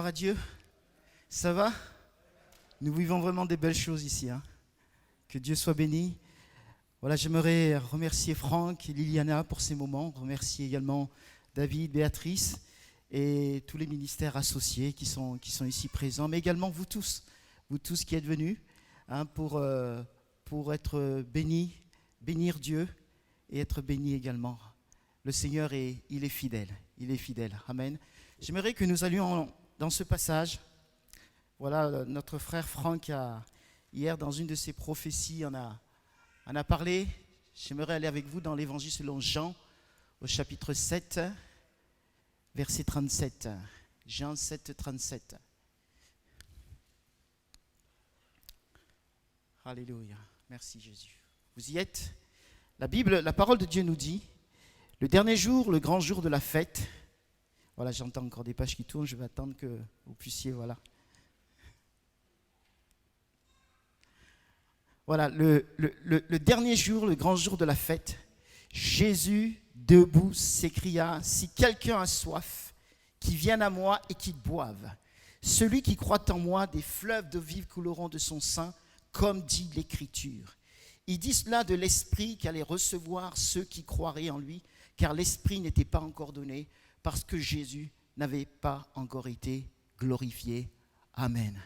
Gloire à Dieu. Ça va? Nous vivons vraiment des belles choses ici. Que Dieu soit béni. Voilà, j'aimerais remercier Franck et Liliana pour ces moments. Remercier également David, Béatrice et tous les ministères associés qui sont ici présents. Mais également vous tous qui êtes venus pour être bénis, bénir Dieu et être bénis également. Le Seigneur, il est fidèle. Il est fidèle. Amen. J'aimerais que nous allions dans ce passage. Voilà, notre frère Franck, hier, dans une de ses prophéties, en a parlé. J'aimerais aller avec vous dans l'Évangile selon Jean, au chapitre 7, verset 37. Jean 7, 37. Alléluia. Merci Jésus. Vous y êtes? La Bible, la parole de Dieu nous dit, le dernier jour, le grand jour de la fête. Voilà, j'entends encore des pages qui tournent, je vais attendre que vous puissiez, voilà. Voilà, le dernier jour, le grand jour de la fête, Jésus, debout, s'écria, « Si quelqu'un a soif, qu'il vienne à moi et qu'il boive. Celui qui croit en moi, des fleuves d'eau vive couleront de son sein, comme dit l'Écriture. » Il dit cela de l'Esprit qu'allait recevoir ceux qui croiraient en lui, car l'Esprit n'était pas encore donné, parce que Jésus n'avait pas encore été glorifié. Amen.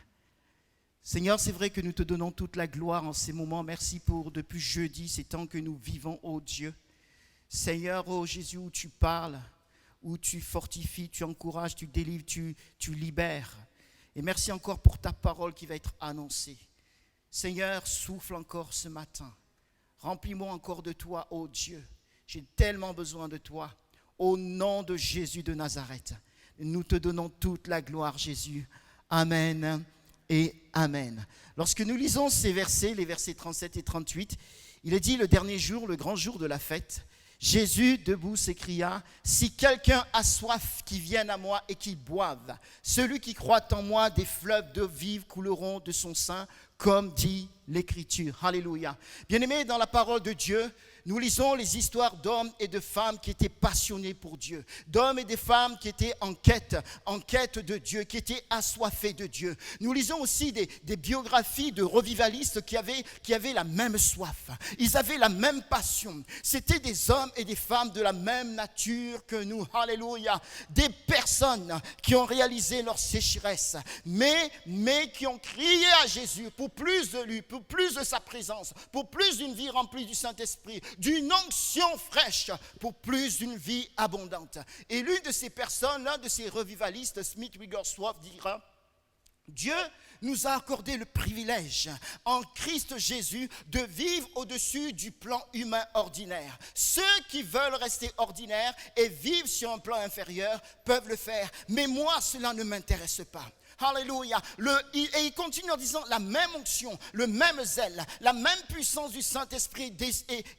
Seigneur, c'est vrai que nous te donnons toute la gloire en ces moments. Merci pour, depuis jeudi, ces temps que nous vivons, ô Dieu. Seigneur, ô Jésus, où tu parles, où tu fortifies, tu encourages, tu délivres, tu libères. Et merci encore pour ta parole qui va être annoncée. Seigneur, souffle encore ce matin. Remplis-moi encore de toi, ô Dieu. J'ai tellement besoin de toi. Au nom de Jésus de Nazareth, nous te donnons toute la gloire, Jésus. Amen. Et Amen. Lorsque nous lisons ces versets, les versets 37 et 38, il est dit le dernier jour, le grand jour de la fête, Jésus debout s'écria, « Si quelqu'un a soif, qu'il vienne à moi et qu'il boive. Celui qui croit en moi, des fleuves d'eau vive couleront de son sein, comme dit l'Écriture. » Alléluia. Bien-aimés, dans la parole de Dieu, nous lisons les histoires d'hommes et de femmes qui étaient passionnés pour Dieu, d'hommes et de femmes qui étaient en quête de Dieu, qui étaient assoiffés de Dieu. Nous lisons aussi des biographies de revivalistes qui avaient la même soif, ils avaient la même passion. C'était des hommes et des femmes de la même nature que nous, alléluia, des personnes qui ont réalisé leur sécheresse, mais qui ont crié à Jésus pour plus de lui, pour plus de sa présence, pour plus d'une vie remplie du Saint-Esprit, d'une onction fraîche, pour plus d'une vie abondante. Et l'une de ces personnes, l'un de ces revivalistes, Smith Wigglesworth, dira, Dieu nous a accordé le privilège en Christ Jésus de vivre au-dessus du plan humain ordinaire. Ceux qui veulent rester ordinaires et vivre sur un plan inférieur peuvent le faire, mais moi cela ne m'intéresse pas. Alléluia. Et il continue en disant la même onction, le même zèle, la même puissance du Saint-Esprit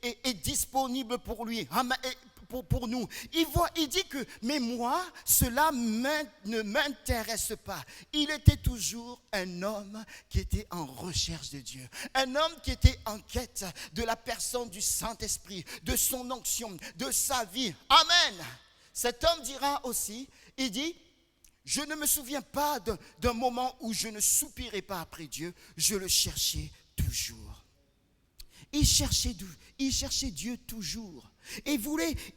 est disponible pour lui, pour nous. Il dit que, mais moi, cela ne m'intéresse pas. Il était toujours un homme qui était en recherche de Dieu, un homme qui était en quête de la personne du Saint-Esprit, de son onction, de sa vie. Amen. Cet homme dira aussi, il dit, je ne me souviens pas d'un moment où je ne soupirais pas après Dieu, je le cherchais toujours. Il cherchait Dieu toujours. Et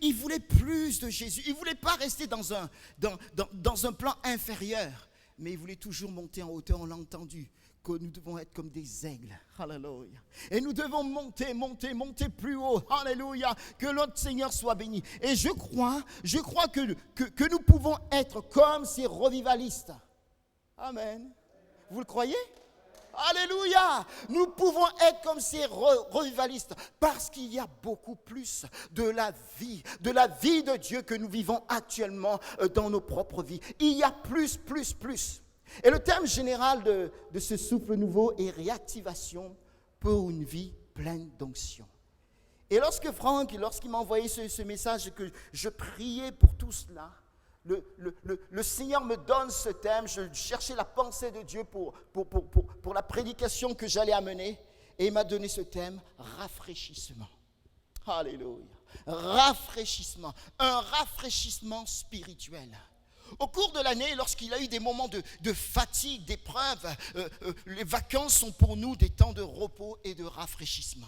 il voulait plus de Jésus. Il ne voulait pas rester dans un plan inférieur, mais il voulait toujours monter en hauteur. On l'a entendu, que nous devons être comme des aigles. Alléluia. Et nous devons monter plus haut. Alléluia. Que notre Seigneur soit béni. Et je crois que nous pouvons être comme ces revivalistes. Amen. Vous le croyez? Alléluia. Nous pouvons être comme ces revivalistes parce qu'il y a beaucoup plus de la vie de Dieu que nous vivons actuellement dans nos propres vies. Il y a plus. Et le terme général de ce souffle nouveau est réactivation pour une vie pleine d'onction. Et lorsqu'il m'a envoyé ce message, que je priais pour tout cela, le Seigneur me donne ce thème. Je cherchais la pensée de Dieu pour la prédication que j'allais amener. Et il m'a donné ce thème, rafraîchissement. Alléluia. Rafraîchissement. Un rafraîchissement spirituel. Au cours de l'année, lorsqu'il a eu des moments de fatigue, d'épreuve, les vacances sont pour nous des temps de repos et de rafraîchissement.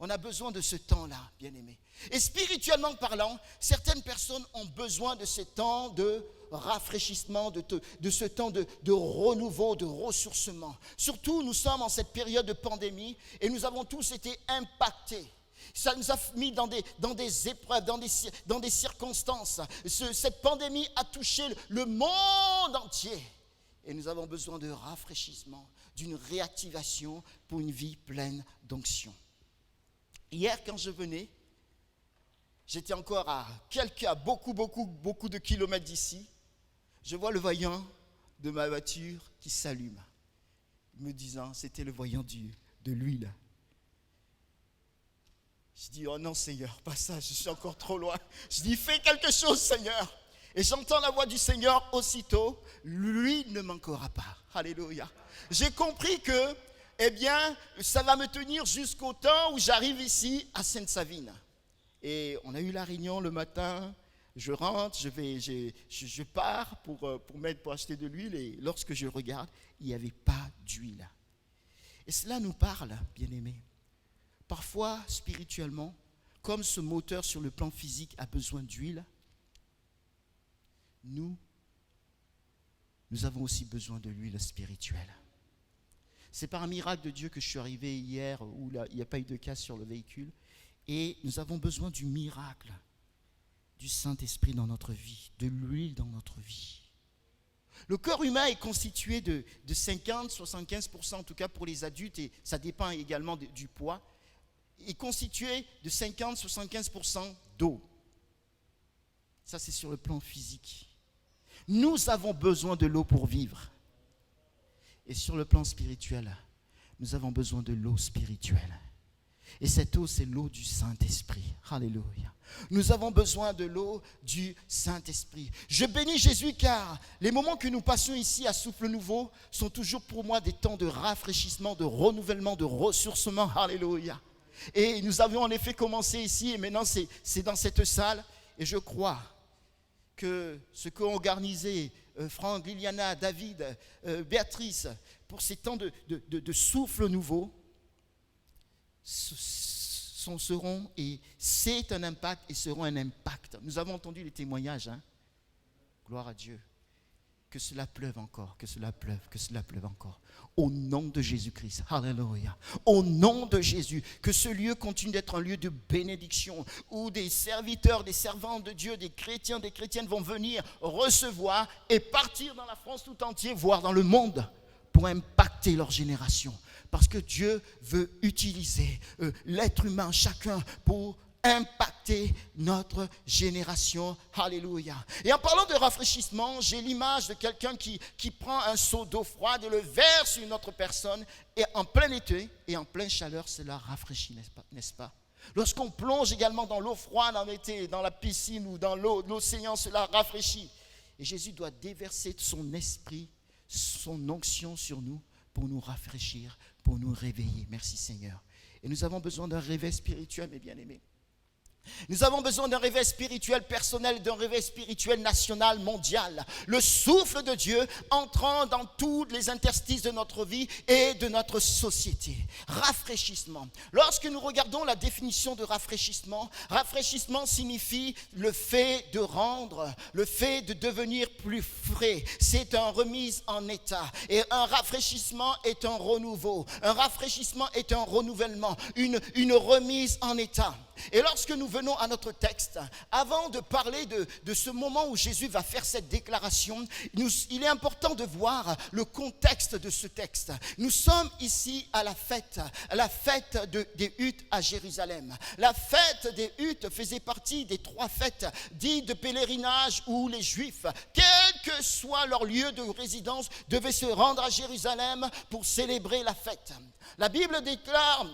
On a besoin de ce temps-là, bien-aimés. Et spirituellement parlant, certaines personnes ont besoin de ce temps de rafraîchissement, de ce temps de renouveau, de ressourcement. Surtout, nous sommes en cette période de pandémie et nous avons tous été impactés. Ça nous a mis dans des épreuves, dans des circonstances. Cette pandémie a touché le monde entier. Et nous avons besoin de rafraîchissement, d'une réactivation pour une vie pleine d'onction. Hier, quand je venais, j'étais encore à beaucoup de kilomètres d'ici. Je vois le voyant de ma voiture qui s'allume, me disant, c'était le voyant de l'huile. Je dis, oh non Seigneur, pas ça, je suis encore trop loin. Je dis, fais quelque chose Seigneur. Et j'entends la voix du Seigneur aussitôt, l'huile ne manquera pas. Alléluia. J'ai compris que, ça va me tenir jusqu'au temps où j'arrive ici à Sainte-Savine. Et on a eu la réunion le matin, je rentre, je pars pour acheter de l'huile et lorsque je regarde, il n'y avait pas d'huile. Et cela nous parle, bien-aimés. Parfois, spirituellement, comme ce moteur sur le plan physique a besoin d'huile, nous avons aussi besoin de l'huile spirituelle. C'est par un miracle de Dieu que je suis arrivé hier où il n'y a pas eu de casse sur le véhicule. Et nous avons besoin du miracle, du Saint-Esprit dans notre vie, de l'huile dans notre vie. Le corps humain est constitué de 50-75%, en tout cas pour les adultes, et ça dépend également du poids, est constitué de 50-75% d'eau. Ça, c'est sur le plan physique. Nous avons besoin de l'eau pour vivre. Et sur le plan spirituel, nous avons besoin de l'eau spirituelle. Et cette eau, c'est l'eau du Saint-Esprit. Alléluia. Nous avons besoin de l'eau du Saint-Esprit. Je bénis Jésus car les moments que nous passons ici à Souffle Nouveau sont toujours pour moi des temps de rafraîchissement, de renouvellement, de ressourcement. Alléluia. Et nous avions en effet commencé ici et maintenant c'est dans cette salle. Et je crois que ce qu'ont organisé Franck, Liliana, David, Béatrice pour ces temps de souffle nouveau seront et c'est un impact et seront un impact. Nous avons entendu les témoignages, gloire à Dieu, que cela pleuve encore, que cela pleuve encore. Au nom de Jésus-Christ, alléluia. Au nom de Jésus, que ce lieu continue d'être un lieu de bénédiction où des serviteurs, des servantes de Dieu, des chrétiens, des chrétiennes vont venir recevoir et partir dans la France tout entière, voire dans le monde, pour impacter leur génération. Parce que Dieu veut utiliser l'être humain, chacun, pour impacter notre génération. Alléluia. Et en parlant de rafraîchissement, j'ai l'image de quelqu'un qui prend un seau d'eau froide et le verse sur une autre personne. Et en plein été et en pleine chaleur, cela rafraîchit, n'est-ce pas? Lorsqu'on plonge également dans l'eau froide en été, dans la piscine ou dans l'océan, cela rafraîchit. Et Jésus doit déverser son esprit, son onction sur nous pour nous rafraîchir, pour nous réveiller. Merci Seigneur. Et nous avons besoin d'un réveil spirituel, mes bien-aimés. Nous avons besoin d'un réveil spirituel personnel, d'un réveil spirituel national, mondial. Le souffle de Dieu entrant dans tous les interstices de notre vie et de notre société. Rafraîchissement. Lorsque nous regardons la définition de rafraîchissement, rafraîchissement signifie le fait de rendre, le fait de devenir plus frais. C'est une remise en état. Et un rafraîchissement est un renouveau. Un rafraîchissement est un renouvellement, une remise en état. Et lorsque nous venons à notre texte, avant de parler de ce moment où Jésus va faire cette déclaration, il est important de voir le contexte de ce texte. Nous sommes ici à la fête des huttes à Jérusalem. La fête des huttes faisait partie des 3 fêtes dites de pèlerinage où les Juifs, quel que soit leur lieu de résidence, devaient se rendre à Jérusalem pour célébrer la fête. La Bible déclare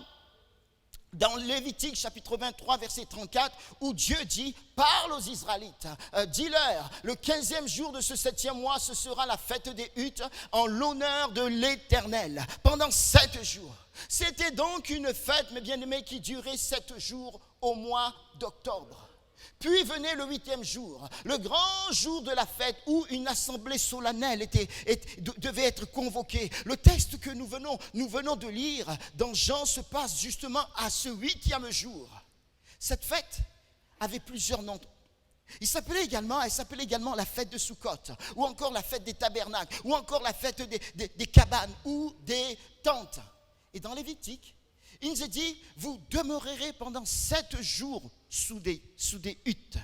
dans Lévitique chapitre 23 verset 34 où Dieu dit, parle aux Israélites, dis-leur, le 15e jour de ce 7e mois, ce sera la fête des huttes en l'honneur de l'Éternel pendant 7 jours. C'était donc une fête, mes bien-aimés, qui durait 7 jours au mois d'octobre. Puis venait le 8e jour, le grand jour de la fête où une assemblée solennelle devait être convoquée. Le texte que nous venons de lire dans Jean se passe justement à ce 8e jour. Cette fête avait plusieurs noms. Elle s'appelait également la fête de Sukkot, ou encore la fête des tabernacles, ou encore la fête des cabanes ou des tentes. Et dans Lévitique, il nous est dit, vous demeurerez pendant 7 jours sous des huttes.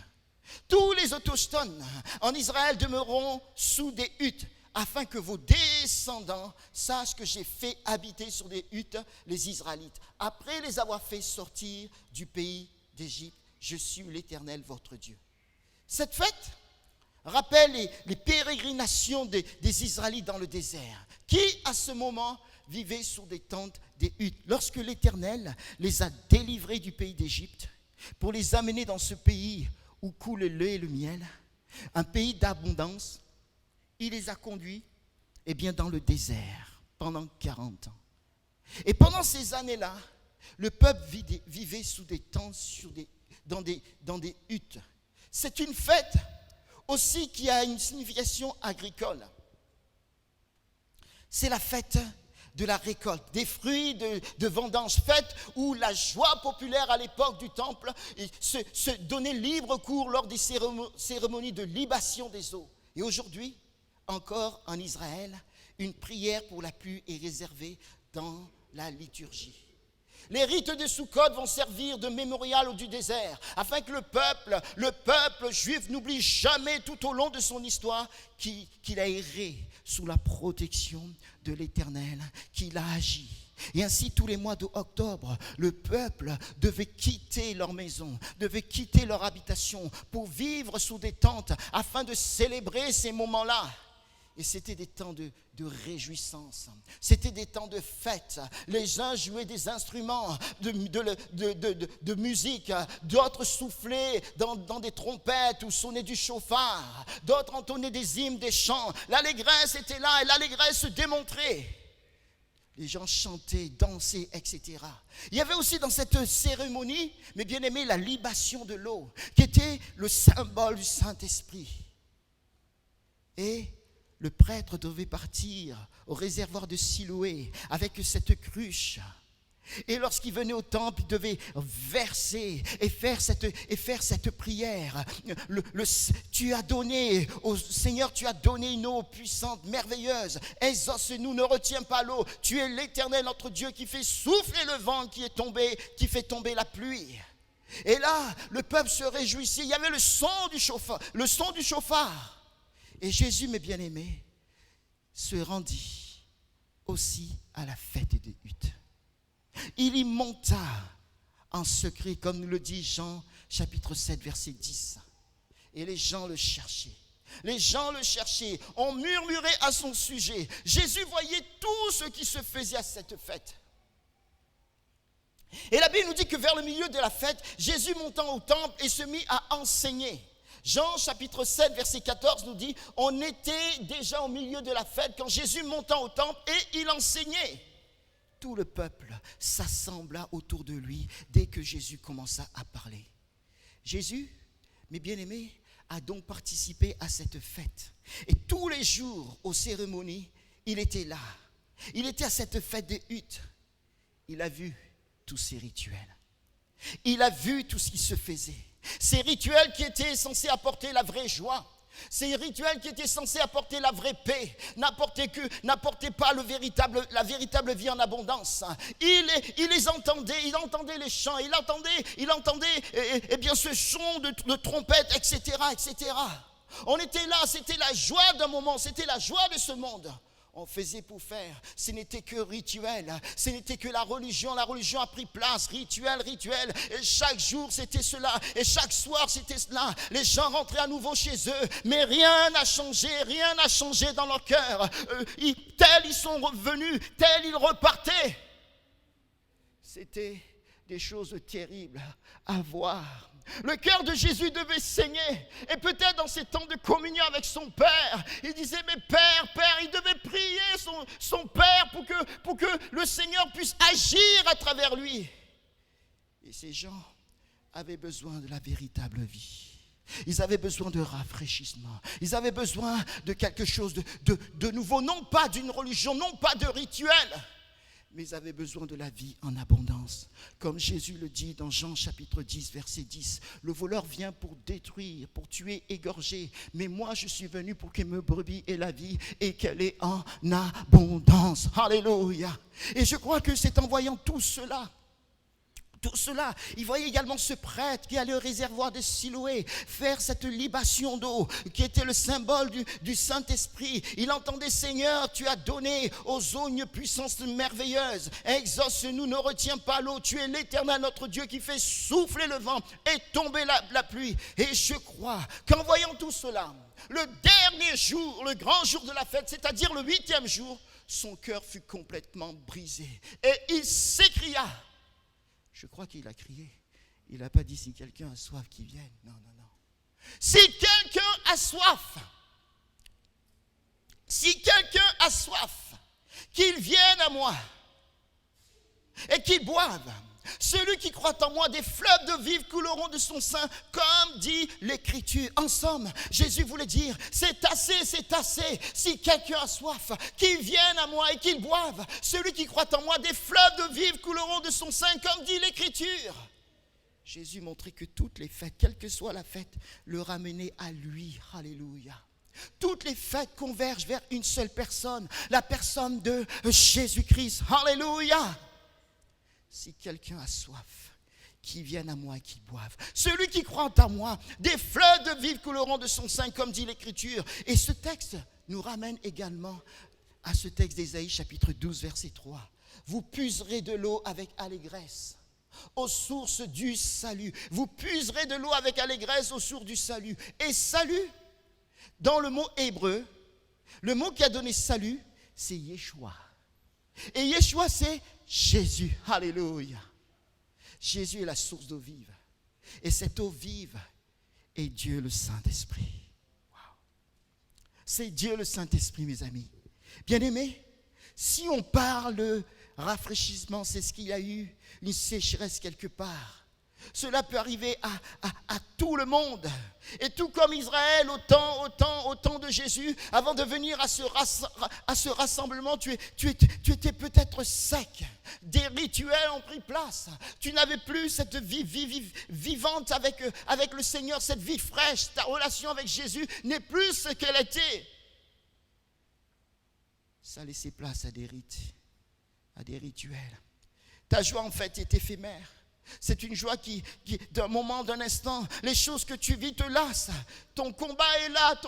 Tous les autochtones en Israël demeureront sous des huttes, afin que vos descendants sachent que j'ai fait habiter sur des huttes les Israélites. Après les avoir fait sortir du pays d'Égypte, je suis l'Éternel votre Dieu. Cette fête rappelle les pérégrinations des Israélites dans le désert, qui à ce moment vivaient sur des tentes, des huttes. Lorsque l'Éternel les a délivrés du pays d'Égypte pour les amener dans ce pays où coule le lait et le miel, un pays d'abondance, il les a conduits dans le désert pendant 40 ans. Et pendant ces années-là, le peuple vivait sous des tentes, dans des huttes. C'est une fête aussi qui a une signification agricole. C'est la fête de la récolte, des fruits de vendange, fête où la joie populaire à l'époque du temple se donnait libre cours lors des cérémonies de libation des eaux. Et aujourd'hui, encore en Israël, une prière pour la pluie est réservée dans la liturgie. Les rites de Sukkot vont servir de mémorial du désert, afin que le peuple juif n'oublie jamais tout au long de son histoire qu'il a erré sous la protection de l'Éternel, qu'il a agi. Et ainsi, tous les mois d'octobre, le peuple devait quitter leur maison, devait quitter leur habitation pour vivre sous des tentes, afin de célébrer ces moments-là. Et c'était des temps de réjouissance, c'était des temps de fête. Les uns jouaient des instruments de musique, d'autres soufflaient dans des trompettes ou sonnaient du chauffard, d'autres entonnaient des hymnes, des chants. L'allégresse était là et l'allégresse se démontrait. Les gens chantaient, dansaient, etc. Il y avait aussi dans cette cérémonie, mes bien-aimés, la libation de l'eau, qui était le symbole du Saint-Esprit. Et le prêtre devait partir au réservoir de Siloé avec cette cruche. Et lorsqu'il venait au temple, il devait verser et faire cette prière. Tu as donné, au Seigneur, tu as donné une eau puissante, merveilleuse. Exauce-nous, ne retiens pas l'eau. Tu es l'Éternel, notre Dieu, qui fait souffler le vent, qui fait tomber la pluie. Et là, le peuple se réjouissait. Il y avait le son du chauffard. Et Jésus, mes bien-aimés, se rendit aussi à la fête des huttes. Il y monta en secret, comme nous le dit Jean, chapitre 7, verset 10. Et les gens le cherchaient. On murmurait à son sujet. Jésus voyait tout ce qui se faisait à cette fête. Et la Bible nous dit que vers le milieu de la fête, Jésus montant au temple et se mit à enseigner. Jean chapitre 7 verset 14 nous dit, on était déjà au milieu de la fête quand Jésus monta au temple et il enseignait. Tout le peuple s'assembla autour de lui dès que Jésus commença à parler. Jésus, mes bien-aimés, a donc participé à cette fête. Et tous les jours aux cérémonies, il était là. Il était à cette fête des huttes. Il a vu tous ces rituels. Il a vu tout ce qui se faisait. Ces rituels qui étaient censés apporter la vraie joie, ces rituels qui étaient censés apporter la vraie paix, n'apportaient pas la véritable vie en abondance. Il les entendait, il entendait les chants, il entendait ce son de trompette, etc., etc. On était là, c'était la joie d'un moment, c'était la joie de ce monde. On faisait pour faire, ce n'était que rituel, ce n'était que la religion a pris place, rituel, et chaque jour c'était cela, et chaque soir c'était cela, les gens rentraient à nouveau chez eux, mais rien n'a changé dans leur cœur, tels ils sont revenus, tels ils repartaient. C'était des choses terribles à voir. Le cœur de Jésus devait saigner. Et peut-être dans ces temps de communion avec son Père, il disait, mais Père, il devait prier son Père pour que le Seigneur puisse agir à travers lui. Et ces gens avaient besoin de la véritable vie. Ils avaient besoin de rafraîchissement. Ils avaient besoin de quelque chose de nouveau. Non pas d'une religion, non pas de rituel, mais ils avaient besoin de la vie en abondance. Comme Jésus le dit dans Jean chapitre 10, verset 10. Le voleur vient pour détruire, pour tuer, égorger. Mais moi, je suis venu pour que mes brebis aient la vie et qu'elle est en abondance. Alléluia. Et je crois que c'est en voyant tout cela, il voyait également ce prêtre qui allait au réservoir de Siloé faire cette libation d'eau qui était le symbole du Saint-Esprit. Il entendait: Seigneur, tu as donné aux eaux une puissance merveilleuse. Exauce-nous, ne retiens pas l'eau. Tu es l'Éternel, notre Dieu, qui fait souffler le vent et tomber la pluie. Et je crois qu'en voyant tout cela, le dernier jour, le grand jour de la fête, c'est-à-dire le 8e jour, son cœur fut complètement brisé. Et il s'écria. Je crois qu'il a crié. Il n'a pas dit: si quelqu'un a soif, qu'il vienne. Non, non, non. Si quelqu'un a soif, qu'il vienne à moi et qu'il boive. Celui qui croit en moi, des fleuves de vie couleront de son sein, comme dit l'Écriture. En somme, Jésus voulait dire: c'est assez, c'est assez. Si quelqu'un a soif, qu'il vienne à moi et qu'il boive. Celui qui croit en moi, des fleuves de vie couleront de son sein, comme dit l'Écriture. Jésus montrait que toutes les fêtes, quelle que soit la fête, le ramenaient à lui. Alléluia. Toutes les fêtes convergent vers une seule personne, la personne de Jésus-Christ. Alléluia. Si quelqu'un a soif, qu'il vienne à moi et qu'il boive. Celui qui croit en moi, des fleuves de vie couleront de son sein, comme dit l'Écriture. Et ce texte nous ramène également à ce texte d'Ésaïe, chapitre 12, verset 3. Vous puiserez de l'eau avec allégresse aux sources du salut. Vous puiserez de l'eau avec allégresse aux sources du salut. Et salut, dans le mot hébreu, le mot qui a donné salut, c'est Yeshua. Et Yeshua, c'est Jésus. Alléluia. Jésus est la source d'eau vive. Et cette eau vive est Dieu le Saint-Esprit. Wow. C'est Dieu le Saint-Esprit, mes amis. Bien-aimés, si on parle de rafraîchissement, c'est ce qu'il y a eu, une sécheresse quelque part. Cela peut arriver à tout le monde. Et tout comme Israël, au temps de Jésus, avant de venir à ce rassemblement, tu étais peut-être sec. Des rituels ont pris place. Tu n'avais plus cette vie vivante avec le Seigneur, cette vie fraîche. Ta relation avec Jésus n'est plus ce qu'elle était. Ça laissait place à des rites, à des rituels. Ta joie, en fait, est éphémère. C'est une joie qui d'un moment, d'un instant, les choses que tu vis te lassent. Ton combat est là,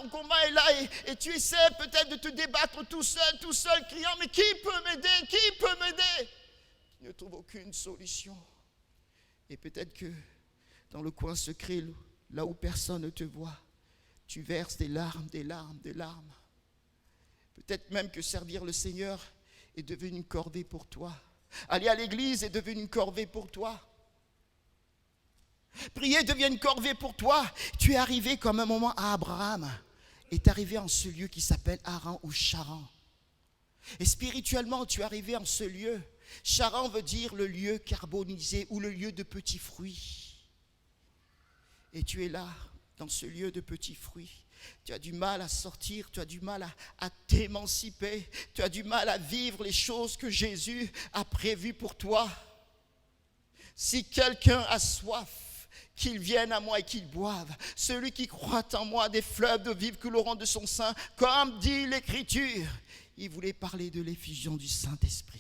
et tu essaies peut-être de te débattre tout seul, criant: mais qui peut m'aider? Tu ne trouves aucune solution. Et peut-être que dans le coin secret, là où personne ne te voit, tu verses des larmes. Peut-être même que servir le Seigneur est devenu une corvée pour toi. Aller à l'église est devenu une corvée pour toi. Prier devient une corvée pour toi. Tu es arrivé comme un moment à Abraham. Est arrivé en ce lieu qui s'appelle Haran ou Charan. Et spirituellement, tu es arrivé en ce lieu. Charan veut dire le lieu carbonisé ou le lieu de petits fruits. Et tu es là, dans ce lieu de petits fruits. Tu as du mal à sortir, tu as du mal à t'émanciper, tu as du mal à vivre les choses que Jésus a prévues pour toi. Si quelqu'un a soif, qu'il vienne à moi et qu'il boive. Celui qui croit en moi, des fleuves de vie couleront de son sein, comme dit l'Écriture. Il voulait parler de l'effusion du Saint-Esprit.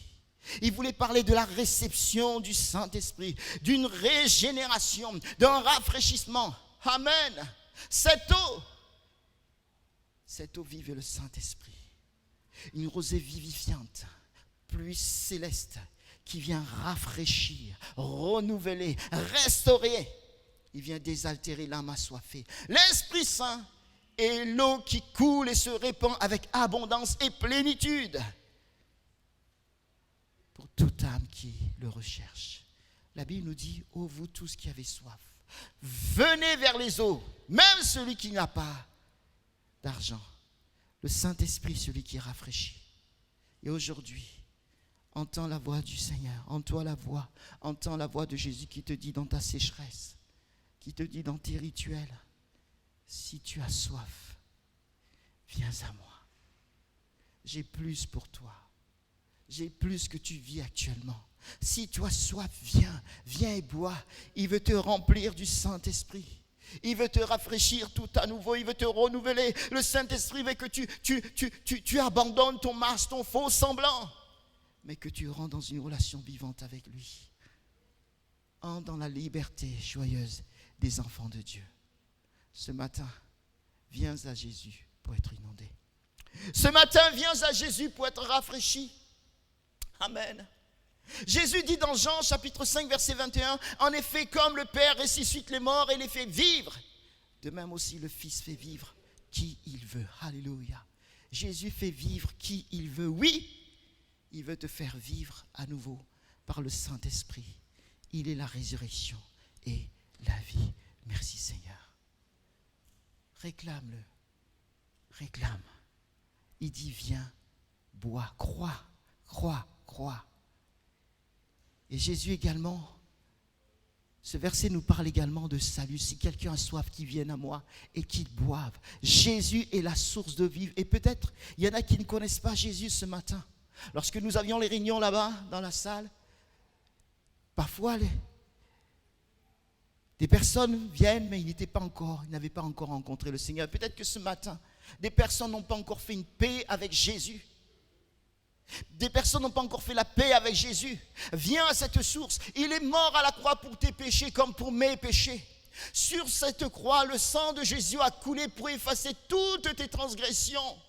Il voulait parler de la réception du Saint-Esprit, d'une régénération, d'un rafraîchissement. Amen. Cette eau vive est le Saint-Esprit. Une rosée vivifiante, pluie céleste, qui vient rafraîchir, renouveler, restaurer. Il vient désaltérer l'âme assoiffée. L'Esprit Saint est l'eau qui coule et se répand avec abondance et plénitude pour toute âme qui le recherche. La Bible nous dit: ô vous tous qui avez soif, venez vers les eaux, même celui qui n'a pas d'argent. Le Saint-Esprit, celui qui rafraîchit. Et aujourd'hui, entends la voix du Seigneur, entends la voix de Jésus qui te dit dans ta sécheresse: qui te dit dans tes rituels, si tu as soif, viens à moi. J'ai plus pour toi. J'ai plus que tu vis actuellement. Si tu as soif, viens et bois. Il veut te remplir du Saint-Esprit. Il veut te rafraîchir tout à nouveau. Il veut te renouveler. Le Saint-Esprit veut que tu abandonnes ton masque, ton faux semblant, mais que tu rentres dans une relation vivante avec lui. Entre dans la liberté joyeuse des enfants de Dieu. Ce matin, viens à Jésus pour être inondé. Ce matin, viens à Jésus pour être rafraîchi. Amen. Jésus dit dans Jean chapitre 5 verset 21, en effet comme le Père ressuscite les morts et les fait vivre, de même aussi le Fils fait vivre qui il veut. Alléluia. Jésus fait vivre qui il veut. Oui, il veut te faire vivre à nouveau par le Saint-Esprit. Il est la résurrection et la vie. Merci Seigneur. Réclame-le. Réclame. Il dit viens, bois, crois. Et Jésus également, ce verset nous parle également de salut. Si quelqu'un a soif, qu'il vienne à moi et qu'il boive. Jésus est la source de vie. Et peut-être, il y en a qui ne connaissent pas Jésus ce matin. Lorsque nous avions les réunions là-bas, dans la salle, parfois, des personnes viennent, mais ils n'avaient pas encore rencontré le Seigneur. Peut-être que ce matin, des personnes n'ont pas encore fait une paix avec Jésus. Des personnes n'ont pas encore fait la paix avec Jésus. Viens à cette source. Il est mort à la croix pour tes péchés comme pour mes péchés. Sur cette croix, le sang de Jésus a coulé pour effacer toutes tes transgressions.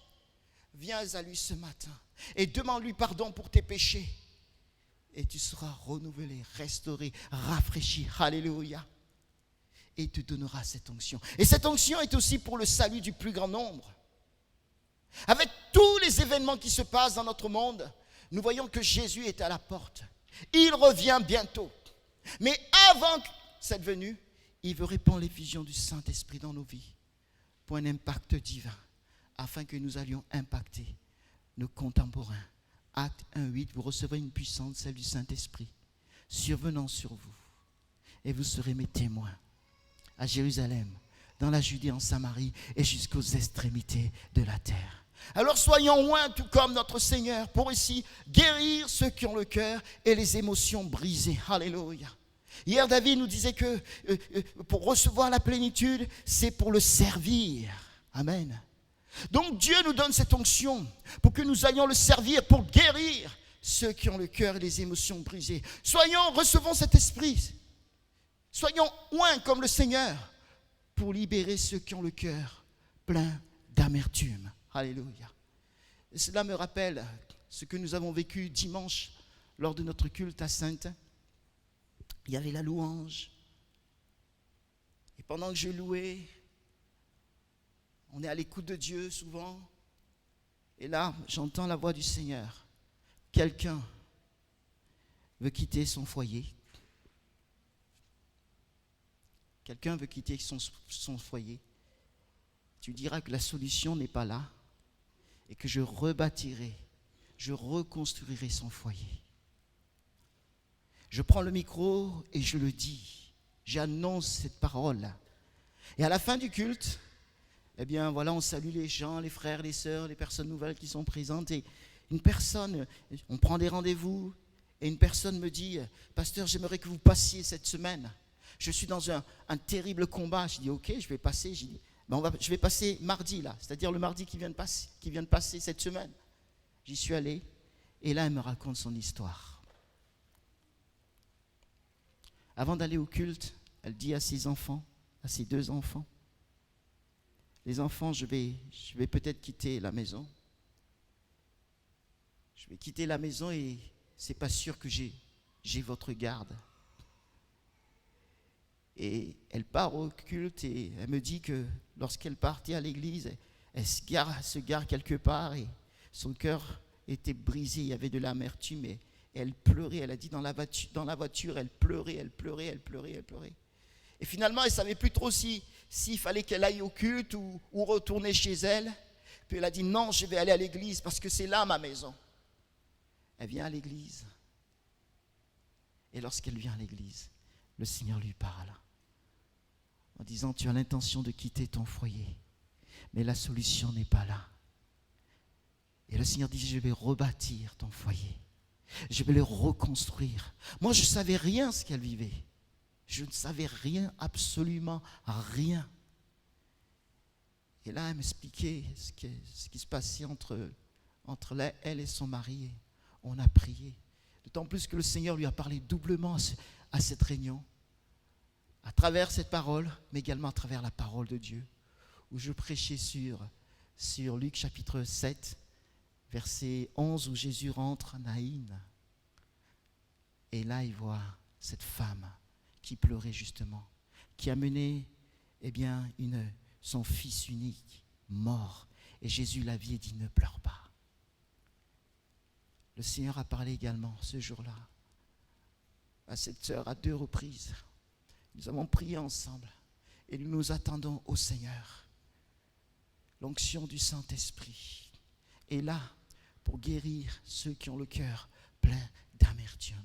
Viens à lui ce matin et demande-lui pardon pour tes péchés. Et tu seras renouvelé, restauré, rafraîchi. Alléluia. Et il te donnera cette onction. Et cette onction est aussi pour le salut du plus grand nombre. Avec tous les événements qui se passent dans notre monde, nous voyons que Jésus est à la porte. Il revient bientôt. Mais avant cette venue, il veut répandre l'effusion du Saint-Esprit dans nos vies pour un impact divin, afin que nous allions impacter nos contemporains. Acte 1:8, vous recevrez une puissance, celle du Saint-Esprit, survenant sur vous. Et vous serez mes témoins à Jérusalem, dans la Judée, en Samarie et jusqu'aux extrémités de la terre. Alors soyons loin, tout comme notre Seigneur, pour ici guérir ceux qui ont le cœur et les émotions brisées. Alléluia. Hier, David nous disait que pour recevoir la plénitude, c'est pour le servir. Amen. Donc Dieu nous donne cette onction pour que nous allions le servir, pour guérir ceux qui ont le cœur et les émotions brisées. Recevons cet esprit. Soyons loin comme le Seigneur pour libérer ceux qui ont le cœur plein d'amertume. Alléluia. Et cela me rappelle ce que nous avons vécu dimanche lors de notre culte à Sainte. Il y avait la louange. Et pendant que je louais, on est à l'écoute de Dieu souvent. Et là, j'entends la voix du Seigneur. Quelqu'un veut quitter son foyer. Quelqu'un veut quitter son foyer. Tu diras que la solution n'est pas là et que je rebâtirai, je reconstruirai son foyer. Je prends le micro et je le dis. J'annonce cette parole. Et à la fin du culte, eh bien voilà, on salue les gens, les frères, les sœurs, les personnes nouvelles qui sont présentes. Et une personne, on prend des rendez-vous et une personne me dit, pasteur, j'aimerais que vous passiez cette semaine. Je suis dans un terrible combat. Je dis, ok, je vais passer. Je dis, je vais passer mardi là, c'est-à-dire le mardi qui vient de passer cette semaine. J'y suis allé et là elle me raconte son histoire. Avant d'aller au culte, elle dit à ses enfants, à ses 2 enfants, les enfants, je vais peut-être quitter la maison. Je vais quitter la maison et c'est pas sûr que j'ai votre garde. Et elle part au culte et elle me dit que lorsqu'elle partait à l'église, elle se gare quelque part et son cœur était brisé, il y avait de l'amertume et elle pleurait. Elle a dit dans la voiture, elle pleurait. Et finalement, elle ne savait plus trop s'il fallait qu'elle aille au culte ou retourner chez elle. Puis elle a dit non, je vais aller à l'église parce que c'est là ma maison. Elle vient à l'église. Et lorsqu'elle vient à l'église, le Seigneur lui parle. en disant tu as l'intention de quitter ton foyer, mais la solution n'est pas là. Et le Seigneur dit je vais rebâtir ton foyer, je vais le reconstruire. Moi je ne savais rien ce qu'elle vivait, je ne savais rien, absolument rien. Et là elle m'expliquait ce qui se passait entre elle et son mari. On a prié, d'autant plus que le Seigneur lui a parlé doublement à cette réunion, à travers cette parole, mais également à travers la parole de Dieu, où je prêchais sur Luc chapitre 7, verset 11, où Jésus rentre à Naïn. Et là, il voit cette femme qui pleurait justement, qui a mené son fils unique, mort. Et Jésus la vit et dit, ne pleure pas. Le Seigneur a parlé également ce jour-là à cette sœur à 2 reprises. Nous avons prié ensemble et nous nous attendons au Seigneur. L'onction du Saint-Esprit est là pour guérir ceux qui ont le cœur plein d'amertume.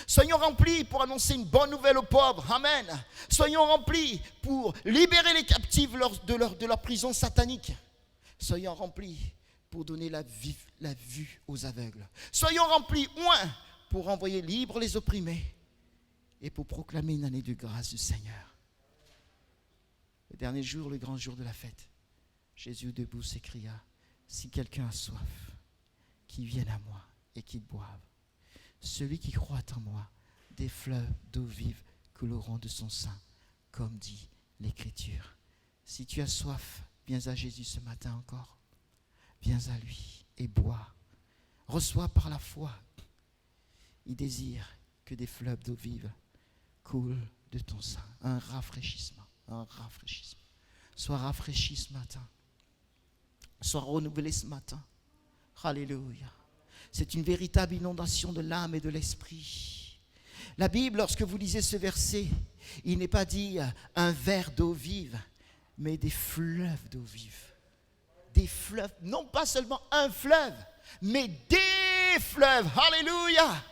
Soyons remplis pour annoncer une bonne nouvelle aux pauvres. Amen. Soyons remplis pour libérer les captifs de leur prison satanique. Soyons remplis pour donner la vue aux aveugles. Soyons remplis, pour envoyer libres les opprimés et pour proclamer une année de grâce du Seigneur. Le dernier jour, le grand jour de la fête, Jésus debout s'écria, si quelqu'un a soif, qu'il vienne à moi et qu'il boive. Celui qui croit en moi, des fleuves d'eau vive couleront de son sein, comme dit l'Écriture. Si tu as soif, viens à Jésus ce matin encore. Viens à lui et bois. Reçois par la foi. Il désire que des fleuves d'eau vive coulent de ton sein. Un rafraîchissement, un rafraîchissement. Sois rafraîchi ce matin. Sois renouvelé ce matin. Alléluia. C'est une véritable inondation de l'âme et de l'esprit. La Bible, lorsque vous lisez ce verset, il n'est pas dit un verre d'eau vive, mais des fleuves d'eau vive. Des fleuves, non pas seulement un fleuve, mais des fleuves. Alléluia.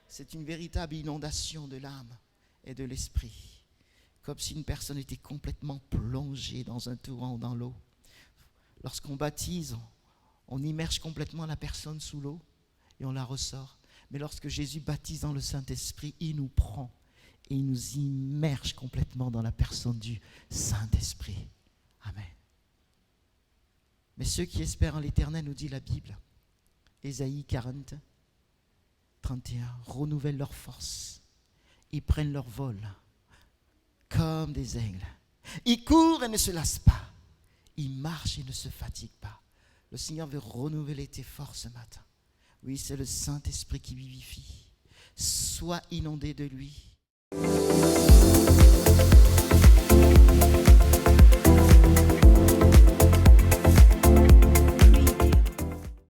C'est une véritable inondation de l'âme et de l'esprit. Comme si une personne était complètement plongée dans un torrent ou dans l'eau. Lorsqu'on baptise, on immerge complètement la personne sous l'eau et on la ressort. Mais lorsque Jésus baptise dans le Saint-Esprit, il nous prend et il nous immerge complètement dans la personne du Saint-Esprit. Amen. Mais ceux qui espèrent en l'Éternel, nous dit la Bible, Ésaïe 40, 31, renouvellent leur force. Ils prennent leur vol comme des aigles. Ils courent et ne se lassent pas. Ils marchent et ne se fatiguent pas. Le Seigneur veut renouveler tes forces ce matin. Oui, c'est le Saint-Esprit qui vivifie. Sois inondé de lui.